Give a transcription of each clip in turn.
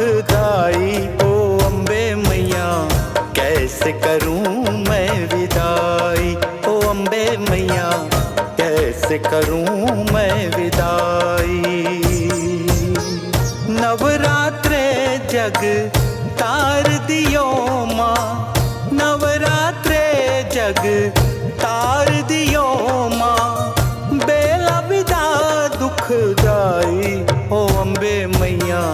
दुखदाई ओ अम्बे मैया, कैसे करूं मैं विदाई ओ अम्बे मैया, कैसे करूं मैं विदाई। नवरात्रे जग तार दियो माँ, नवरात्रे जग तार दियो माँ, बेला विदा दुखदाई ओ अम्बे मैया,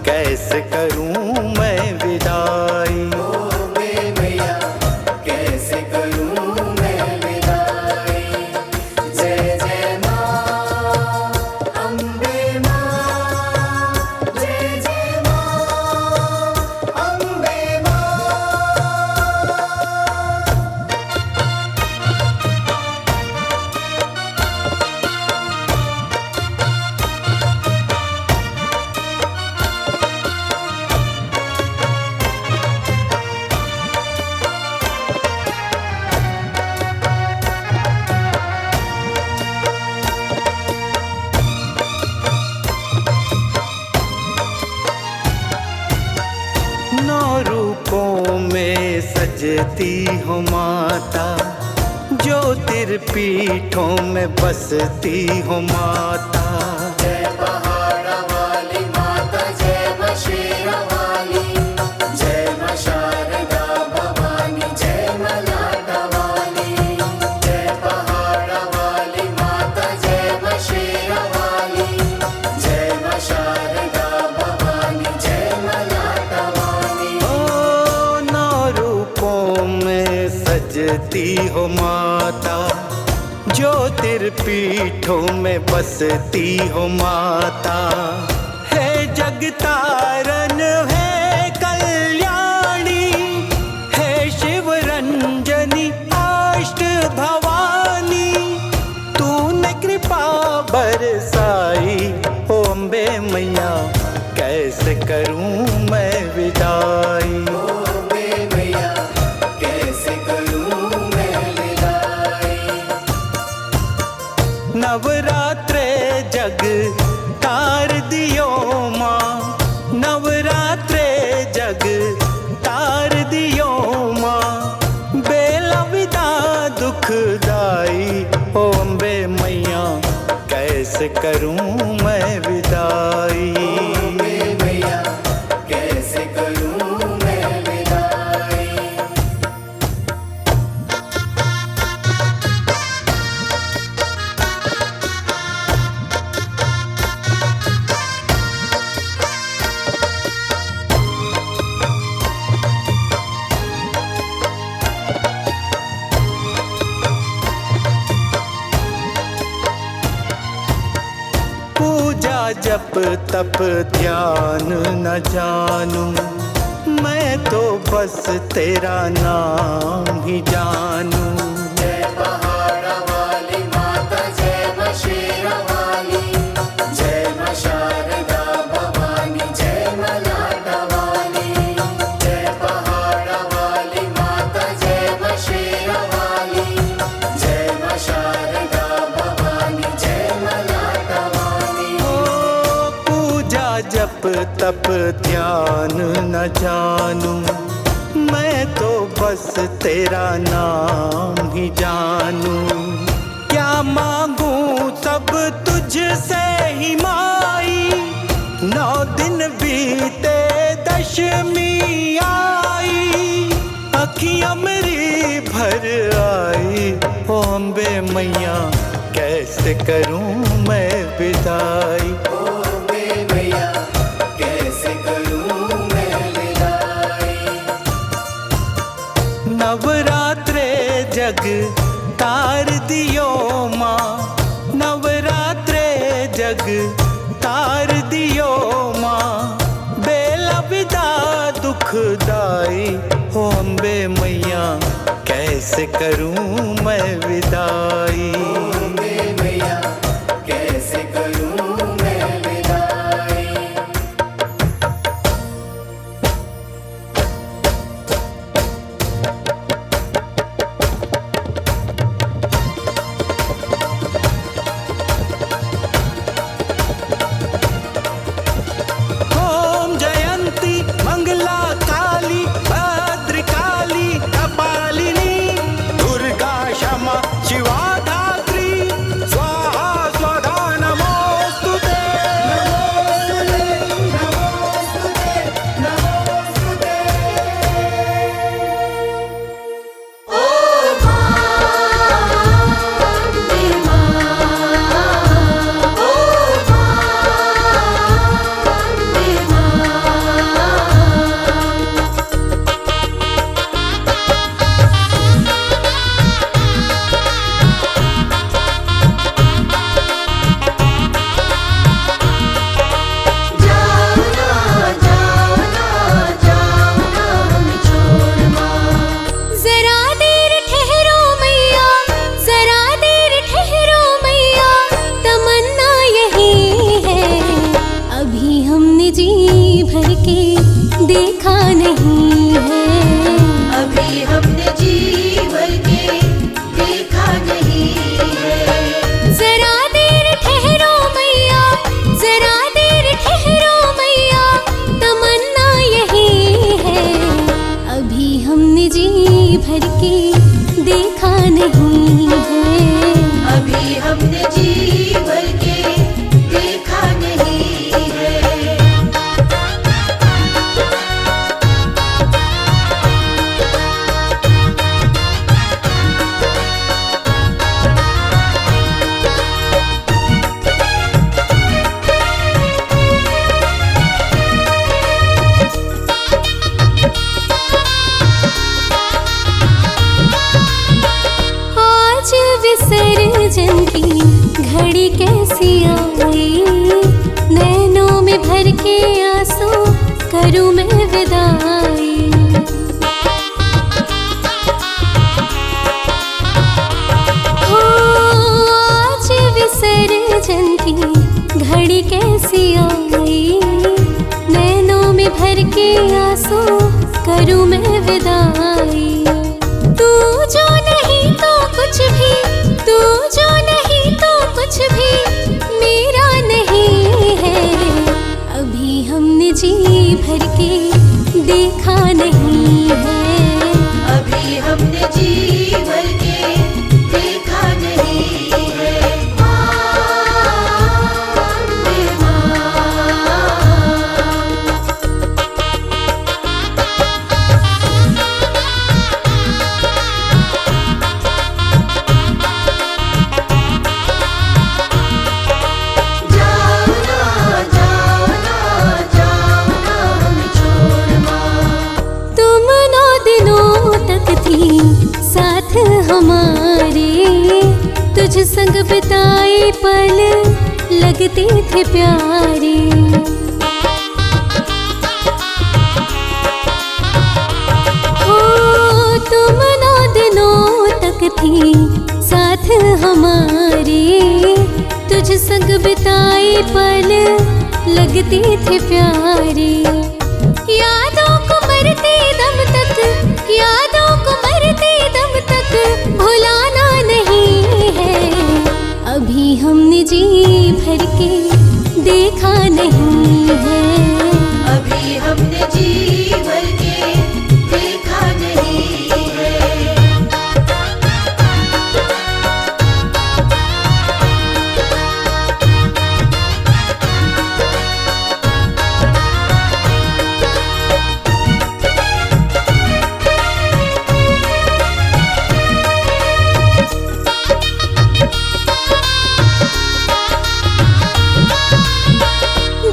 कैसे करूं मैं विदाई। रूपों में सजती हो माता, ज्योतिर्पीठों में बसती हो माता। जय पहाड़ वाली माता, जय मां शेर वाली, जय मां शारदा भवानी, जय मां लाटा वाली। जय पहाड़ वाली माता, जय मां शेर वाली, जय मां शारदा भवानी, जय मां लाटा वाली। सजती हो माता, ज्योतिर्पीठों में बसती हो माता। है जगतारण है कल्याणी, है शिव रंजनी अष्ट भवानी, तूने कृपा बरसाई ओ अम्बे मैया, कैसे करूं मैं विदाई। नवरात्रे जग तार दियो माँ, नवरात्रे जग तार दियो माँ, बेला विदा दुखदाई ओ अम्बे मैया, कैसे करूं मैं विदाई। पूजा जप तप ध्यान न जानूं, मैं तो बस तेरा नाम ही जानूं। जय पहाड़ वाली माता, जय मां शेर वाली, जय मां शारदा भवानी, जय मां लाटा वाली। जय पहाड़ वाली माता, जय मां शेर वाली, जय मां शारदा भवानी, जय मां लाटा वाली। पूजा जप तप ध्यान न जानूं, मैं तो बस तेरा नाम ही जानूं। क्या मांगूं सब तुझसे ही माई, 9 दिन बीते दशमी आई, अखियां मेरी भर आई ओ अम्बे मैया, कैसे करूं मैं विदाई। नवरात्रे जग तार दियो माँ, नवरात्रे जग तार दियो माँ, बेला विदा दुखदाई ओ अम्बे मैया, कैसे करूं मैं विदाई। जी भर के देखा नहीं है। अभी हमने जी भर के देखा नहीं है। जरा देर ठहरो मैया, जरा देर ठहरो मैया, तमन्ना यही है। अभी हमने जी भर के देखा नहीं है। अभी हमने जी भर के देखा नहीं है। आज विसर्जन की घड़ी कैसी आई, नैनों में भर के आंसू करूं मैं विदाई। हो आज विसर्जन की घड़ी कैसी आई, नैनों में भर के आंसू करूं मैं विदाई। तू जो नहीं तो कुछ भी, तू जो नहीं तो कुछ भी मेरा नहीं है। अभी हमने जी भर के देखा नहीं है। अभी हमने जी भर के देखा नहीं है। वंदे मातरम। जाओ ना हमें छोड़ माँ। तुम 9 दिनों तक थी साथ हमारे, तुझ संग बिताए पल लगते थे प्यारे। हो तुम 9 दिनों तक थी साथ हमारे, तुझ संग बिताए पल लगते थे प्यारे। यादों को मरते दम तक, यादों को मरते दम तक भुलाना नहीं है। अभी हमने जी भर के देखा नहीं है। अभी हमने जी भर के देखा नहीं है।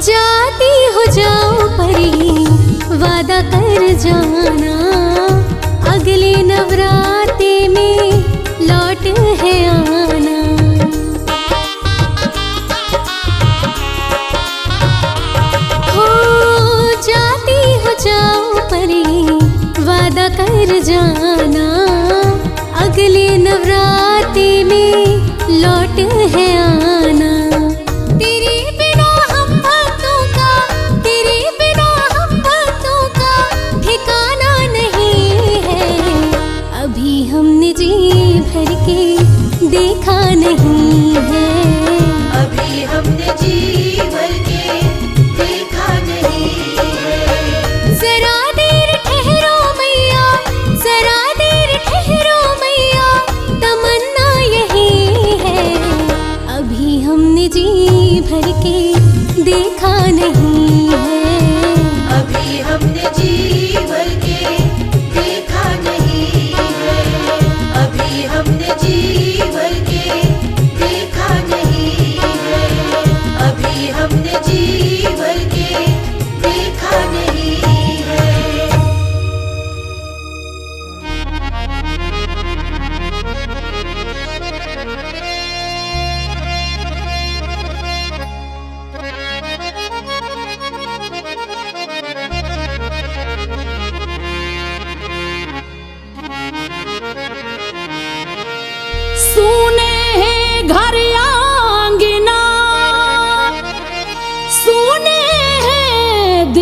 जाती हो जाओ परी, वादा कर जाना, अगले नवराते में लौट है आना। हो जाती हो जाओ परी, वादा कर जाना, अगले नवराते में लौट है आना। तेरे बिना हम भक्तों का, तेरे बिना हम भक्तों का ठिकाना नहीं है। अभी हमने जी भर के देखा नहीं है। अभी हमने जी भर के देखा नहीं है। जरा देर ठहरो मैया, जरा देर ठहरो मैया, तमन्ना यही है। अभी हमने जी भर के देखा नहीं है। अभी हमने जी भर के देखा नहीं है। अभी हमने जी भर के देखा नहीं है। अभी हमने जी भर के देखा नहीं है।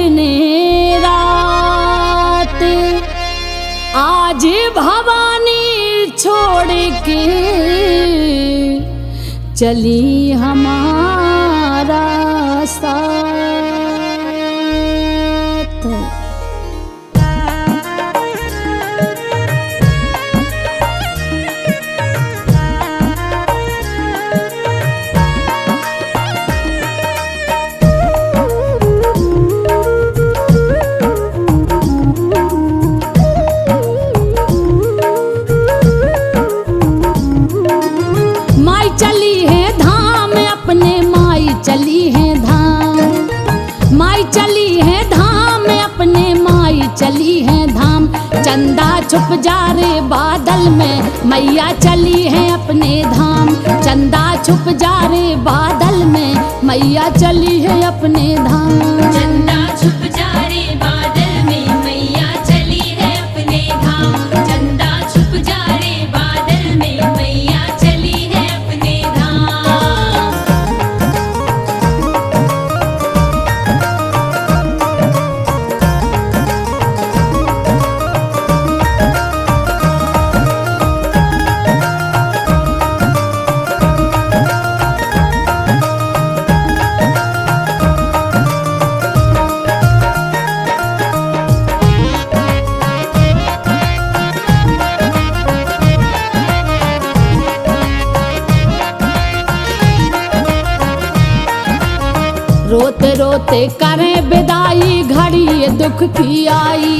दिने रात आज भवानी छोड़ के चली हमारा साथ। माई चली है धाम अपने, माई चली है धाम, माई चली है धाम अपने, माई चली है धाम। चंदा छुप जा रे बादल में, मैया चली है अपने धाम। चंदा छुप जा रे बादल में, मैया चली है अपने धाम। चंदा छुप जा रे बादल में, मैया चली है अपने धाम। चंदा छुप जा रे बादल में, मैया चली है अपने धाम। रोते रोते करें विदाई, घड़ी ये दुख की आई।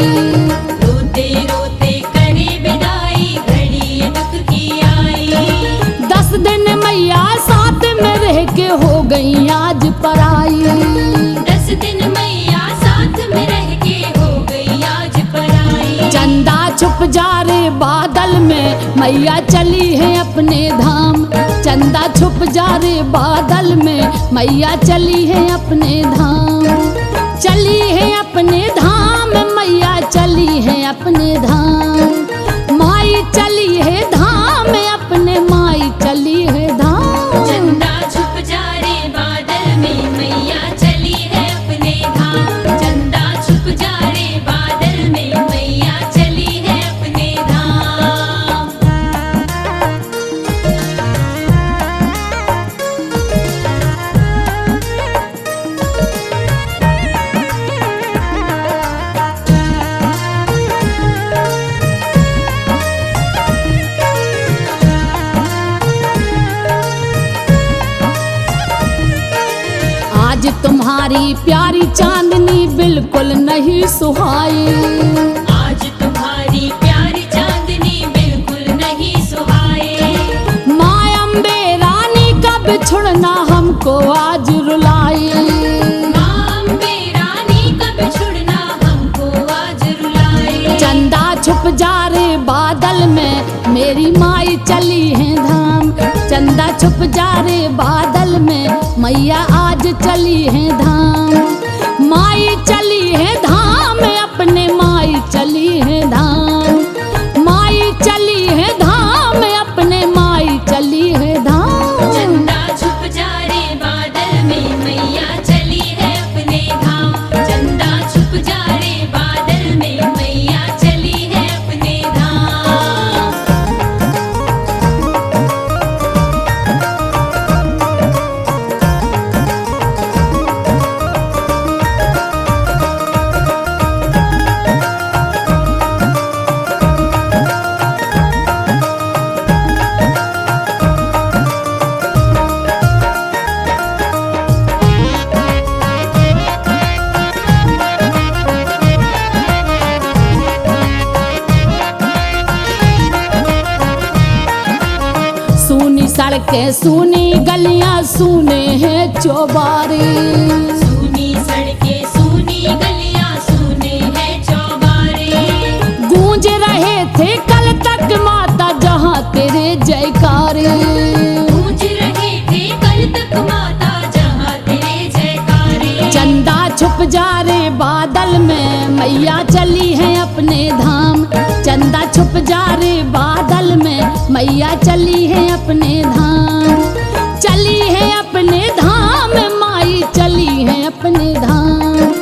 रोते रोते करे विदाई, घड़ी ये दुख की आई। 10 दिन मैया साथ में रह के हो गई आज पराई। 10 दिन मैया साथ में रह के हो गई आज पराई। चंदा छुप जा रे बादल में, मैया चली है अपने धाम। चंदा छुप जा रे बादल में, मैया चली है अपने धाम। चली है अपने धाम, मैया चली है अपने धाम। माई चली है धाम अपने, माई चली है धाम। चंदा छुप जा रे बादल में, मैया चली है अपने धाम। चंदा छुप जा रे बादल में, मैया चली है अपने धाम। आज तुम्हारी प्यारी चांदनी बिल्कुल नहीं सुहाई। आज तुम्हारी प्यारी चांदनी बिल्कुल नहीं सुहाए। माँ अम्बे रानी का बिछुड़ना हमको आज रुलाई। माँ अम्बे रानी का बिछुड़ना हमको आज रुलाए। चंदा छुप जा रे बादल में, मेरी माई चली है धाम। चंदा छुप जा रे बादल में, मैया आज चली है धाम। माई चली है धाम अपने, माई चली है धाम। माई चली है धाम अपने, माई चली है धाम। चंदा छुप जा रे बादल में, मैया चली है अपने धाम। चंदा छुप जा रे बादल में, मैया चली है अपने धाम। सूनी सड़कें सूनी गलियां, सूने हैं चौबारे। सूनी सड़कें सूनी गलियां, सूने हैं चौबारे। गूंज रहे थे कल तक माता जहां तेरे जयकारे। गूंज रहे थे कल तक माता जहां तेरे जयकारे। चंदा छुप जा रे बादल में, मैया चली है अपने धाम। चंदा छुप जा रे बादल में, मैया चली है अपने धाम। चली है अपने धाम, माई चली है अपने धाम।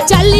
चली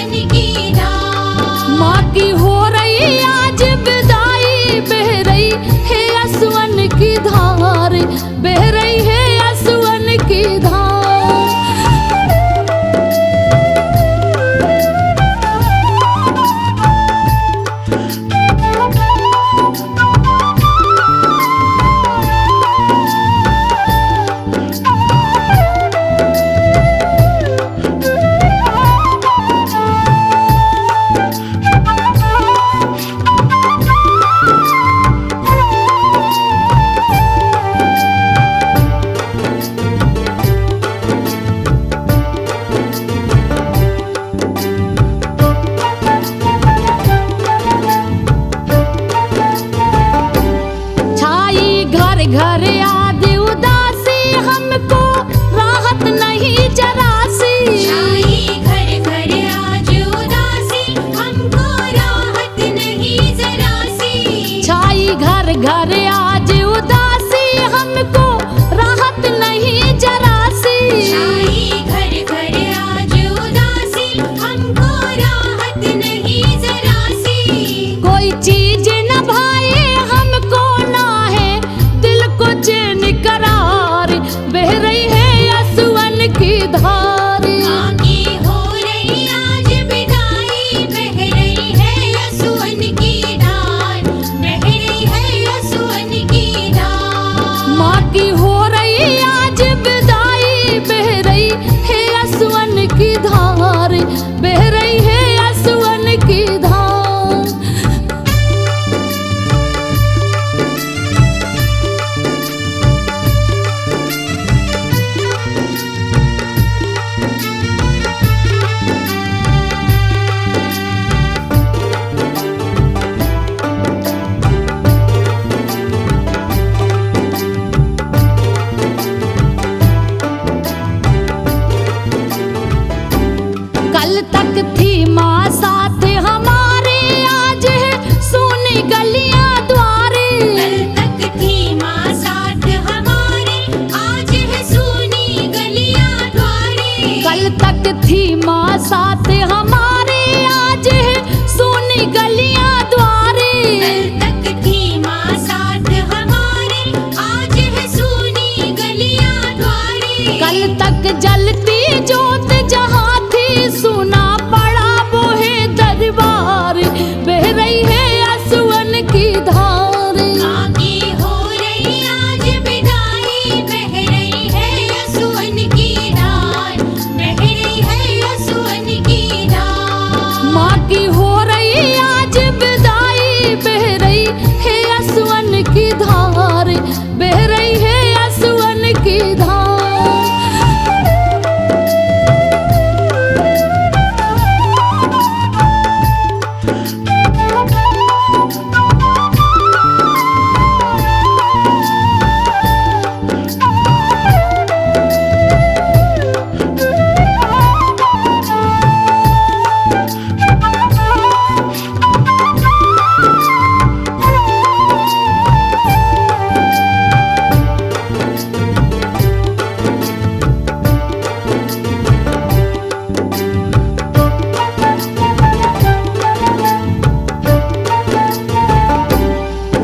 असुवन की धार। माँ की हो रही आज विदाई, बह रही है असुवन की धार, बह रही है असुवन की धार। छाई घर घर आदि उदासी, हमको राहत नहीं जरा सी। छाई घर घर आज उदासी, हमको राहत नहीं जरा सी। छाई घर घर आज उदासी, हमको राहत नहीं जरा सी। छाई घर घर आज उदासी, हमको राहत नहीं जरा सी। कोई चीज न भाए हमको, ना है दिल को चैन करार, बह रही है असुवन की धार। माँ की हो रही आज विदाई, बह रही है असुवन की धार, बह रही है असुवन कल तक जलती जोत जहाँ थी सुना पड़ा वो है दरबार बह रही है असुवन की धार आगे हो रही आज विदाई बह रही है असुवन की धार बह रही है असुवन की धार माँ की हो रही आज विदाई बह रही है असुवन की धार बह रही है असुवन की धार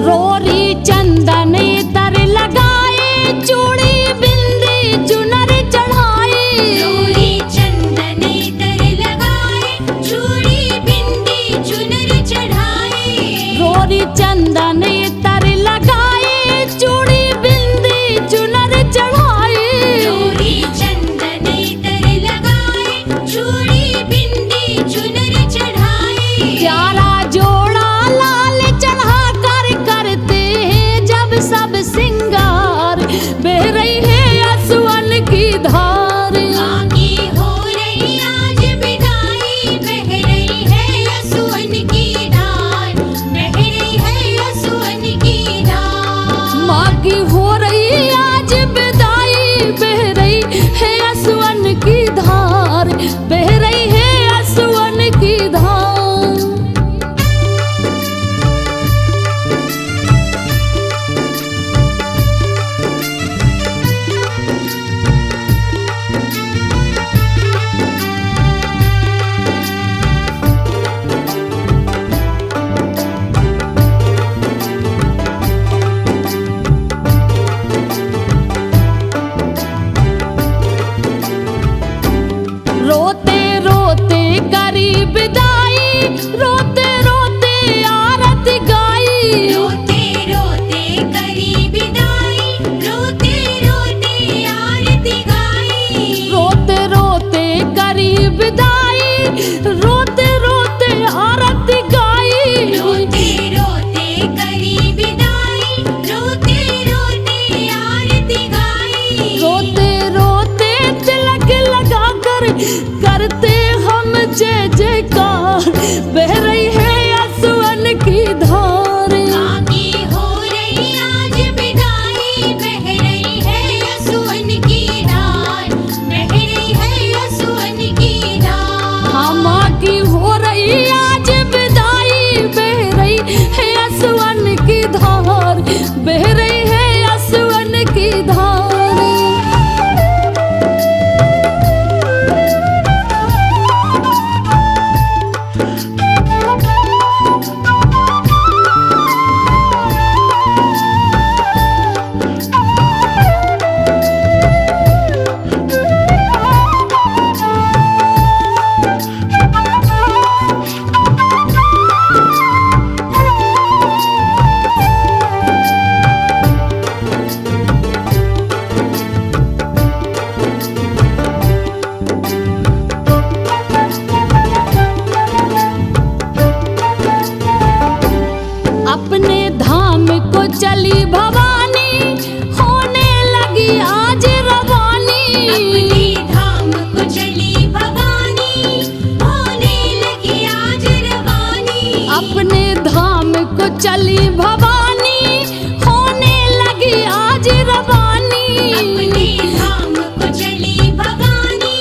रोरी चंदन तर लगाए चूड़ी बिंदी चुनर चढ़ाए रोरी चंदन तर लगाए चूड़ी बिंदी चुनर चढ़ाए रोरी चंदन तर लगाए चूड़ी बिंदी चुनर चढ़ाए रोरी चंदन तर लगाए चूड़ी बिंदी चुनर चढ़ाए प्यारा जोड़ा लाल चढ़ा कर करते हैं जब सब सिंगार बह रही है असुवन की धार आगे हो रही आज विदाई बह रही है असुवन की धार बह रही है असुवन की धार माँ की हो रही आज विदाई बह रही है असुवन की धार बह रही है असुवन की धार रोते रोते करी विदाई रोते रोते आरत गाई रोते रोते करी विदाई रोते रोते आरती गाई रोते रोते करी विदाई रोते रोते आरत गाई रोते रोते करी विदाई रोते रोते आरती गाई रोते रोते तिलक लगा कर करते हम जय जयकार बह रही है असुवन की धार आगे हो रही आज विदाई बह रही है असुवन की धार बह रही है असुवन की धार हाँ माँ की हो रही आज विदाई बह रही है असुवन की धार बह रही है असुवन की धार अपने धाम को चली भवानी होने लगी आज रवानी अपने धाम को चली भवानी होने लगी आज रवानी अपने धाम को चली भवानी होने लगी आज रवानी अपने धाम को चली भवानी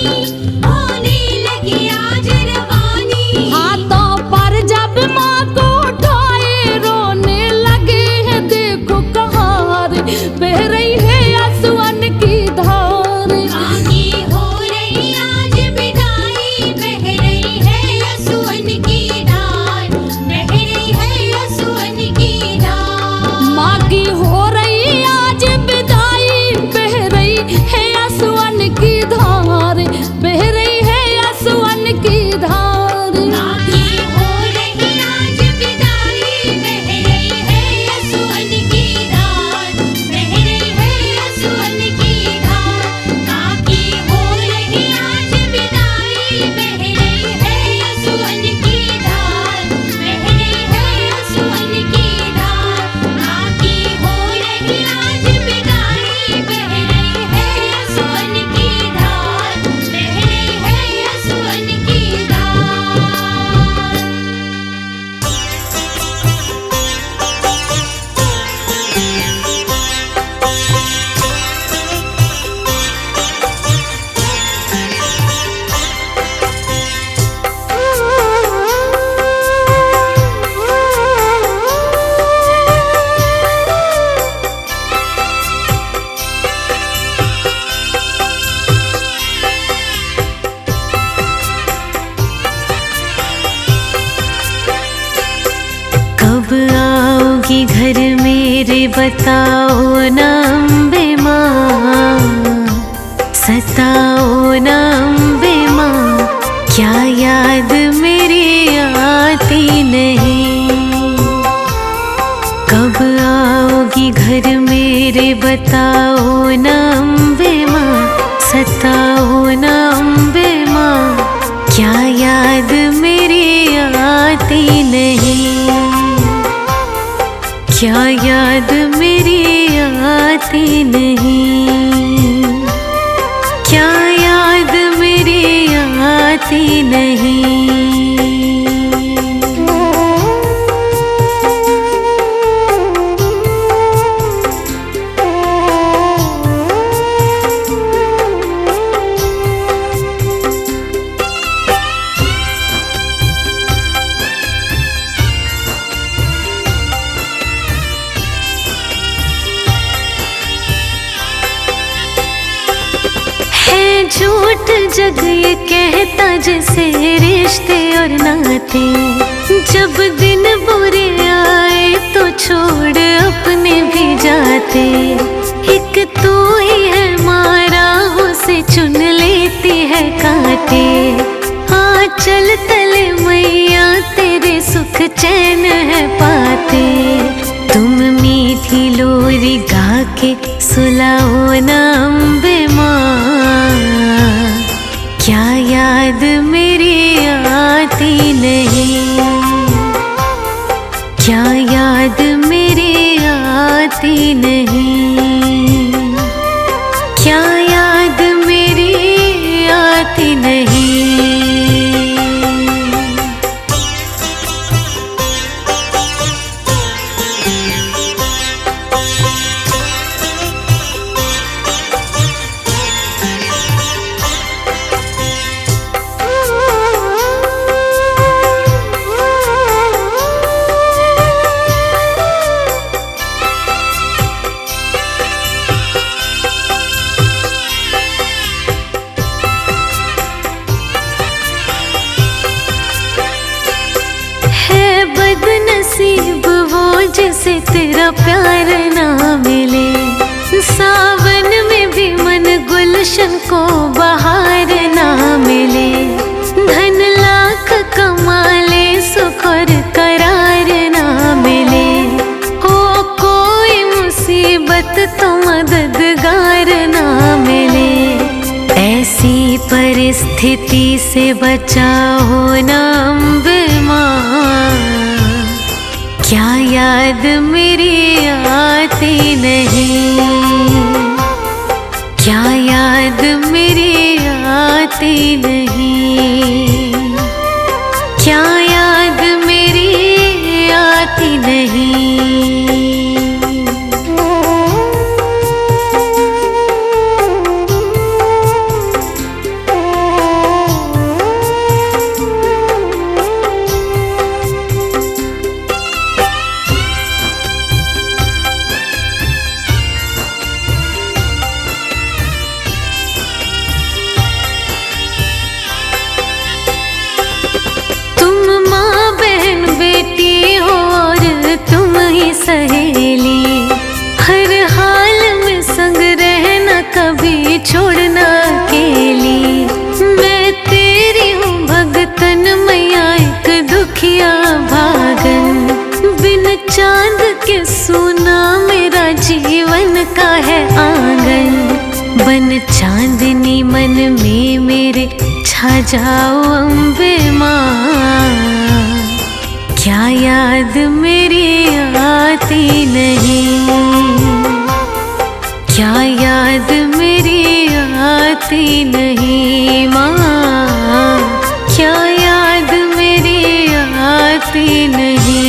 होने लगी आज रवानी हाथों पर जब माँ को उठाए रोने लगे हैं देखो कहार बह रही है असुवन की धार आगे हो रही आज विदाई बह रही है असुवन की धार बह रही है असुवन की धार माँ की हो रही आज विदाई बह रही है असुवन की घर मेरे बताओ ना अम्बे माँ, सताओ ना अम्बे माँ, क्या याद मेरी आती नहीं। कब आओगी घर मेरे बताओ ना अम्बे माँ, सताओ ना अम्बे माँ, क्या याद मेरी आती नहीं। क्या याद मेरी आती नहीं, क्या याद मेरी आती नहीं। झूठ जग ये कहता जैसे रिश्ते और नाते, जब दिन बुरे आए तो छोड़ अपने भी जाते। एक तू ही है मारा उसे चुन लेती है कांटे, आंचल तले मैया तेरे सुख चैन है पाते। तुम मीठी लोरी गा के सुलाओ ना अम्बे माँ, क्या याद मेरी आती नहीं। क्या याद मेरी आती नहीं, क्या याद मेरी आती नहीं। बदनसीब वो जिसे तेरा प्यार ना मिले, सावन में भी मन गुलशन को बहार ना मिले। धन लाख कमा ले सुख और करार ना मिले, हो कोई मुसीबत तो मददगार ना मिले। ऐसी परिस्थिति से बचाओ ना अम्बे माँ, क्या याद मेरी आती नहीं। क्या याद मेरी आती नहीं, क्या याद मेरी आती नहीं। सहेली हर हाल में संग रहना, कभी छोड़ना अकेली। मैं तेरी हूँ भगतन मैया एक दुखिया भागन, बिन चांद के सूना मेरा जीवन का है आंगन। बन चांदनी मन में मेरे छा जाओ अम्बे माँ, क्या याद मेरी आती नहीं। क्या याद मेरी आती नहीं माँ, क्या याद मेरी आती नहीं।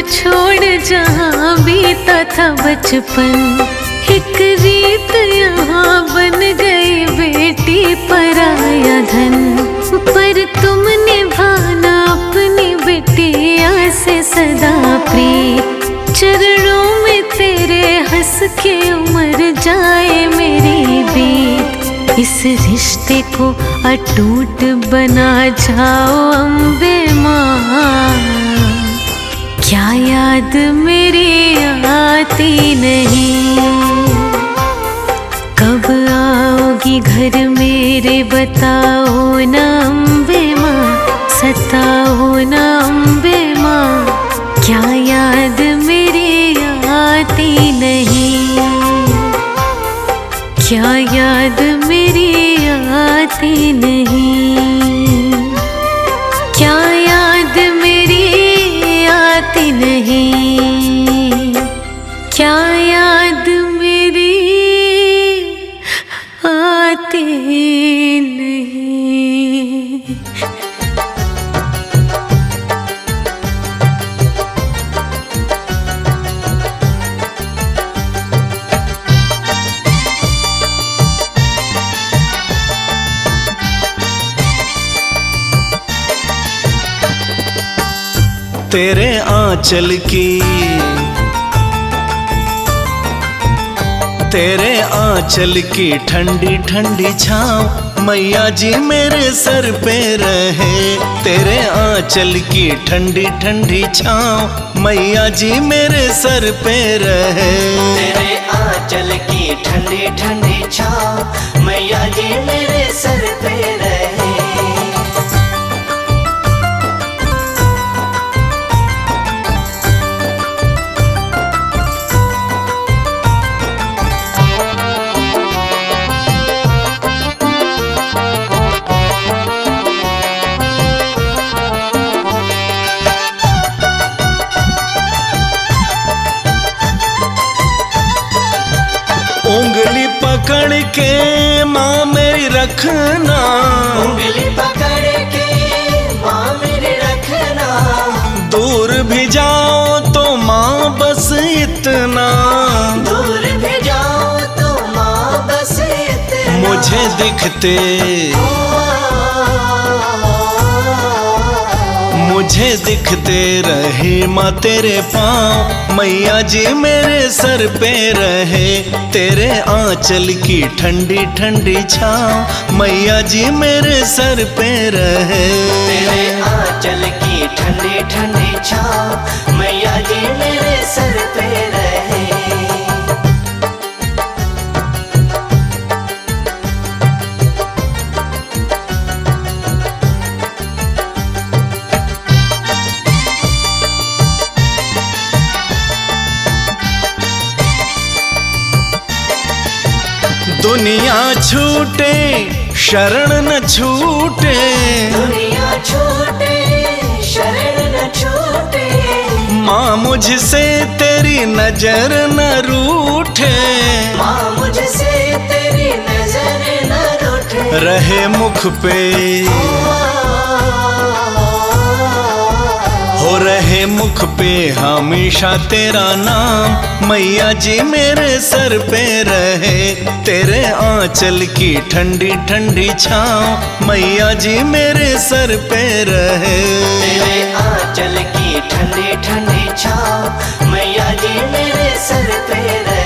छोड़ जहाँ बीता था बचपन, एक रीत यहाँ बन गई बेटी पराया धन। पर तुम निभाना अपनी बिटिया से सदा प्रीत, चरणों में तेरे हंस के उमर जाए मेरी बीत। इस रिश्ते को अटूट बना जाओ अम्बे माँ, क्या याद मेरी आती नहीं। कब आओगी घर मेरे बताओ ना अम्बे माँ, सताओ ना अम्बे माँ, क्या याद मेरी आती नहीं। क्या याद मेरी आती नहीं, क्या याद मेरी आती नहीं, क्या याद मेरी आती नहीं। तेरे आंचल की, तेरे आंचल की ठंडी ठंडी छाँव मैया जी मेरे सर पे रहे। तेरे आंचल की ठंडी ठंडी छाँव मैया जी मेरे सर पे रहे। तेरे आंचल की ठंडी ठंडी छाँव मैया जी मेरे सर पे रहे। उंगली पकड़ के माँ मेरी रखना, उंगली पकड़ के माँ मेरी रखना। दूर भी जाओ तो माँ बस इतना, दूर भी जाओ तो माँ बस इतना। मुझे दिखते, मुझे दिखते रहे माँ तेरे पाँव मैया जी मेरे सर पे रहे। तेरे आंचल की ठंडी ठंडी छाँव मैया जी मेरे सर पे रहे। तेरे आंचल की ठंडी ठंडी छाँव मैया जी मेरे सर पे रहे। दुनिया छूटे शरण न छूटे, दुनिया छूटे शरण न छूटे। माँ मुझसे तेरी नजर न रूठे, माँ मुझसे तेरी नजर न रूठे। रहे मुख पे, हो रहे मुख पे हमेशा तेरा नाम मैया जी मेरे सर पे रहे। तेरे आंचल की ठंडी ठंडी छाँव मैया जी मेरे सर पे रहे। तेरे आंचल की ठंडी ठंडी छाँव मैया जी मेरे सर पे रहे।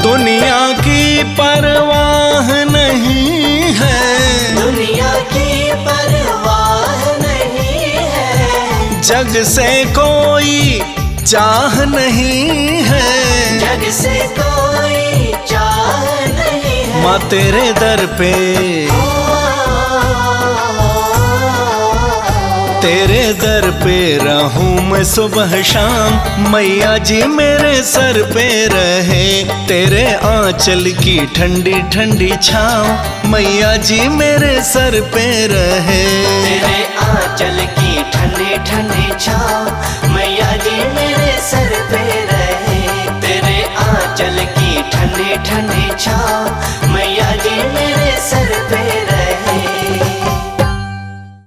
दुनिया की परवाह नहीं है, दुनिया की परवाह नहीं है। जग से कोई चाह नहीं है, जग से कोई चाह नहीं है। माँ तेरे दर पे, तेरे दर पे हूँ मैं सुबह शाम, मैया जी मेरे सर पे रहे, तेरे आंचल की ठंडी ठंडी छाँव मैया जी मेरे सर पे रहे। तेरे आंचल की ठंडी ठंडी छाँव मैया जी मेरे सर पे रहे, तेरे आंचल की ठंडी ठंडी छाँव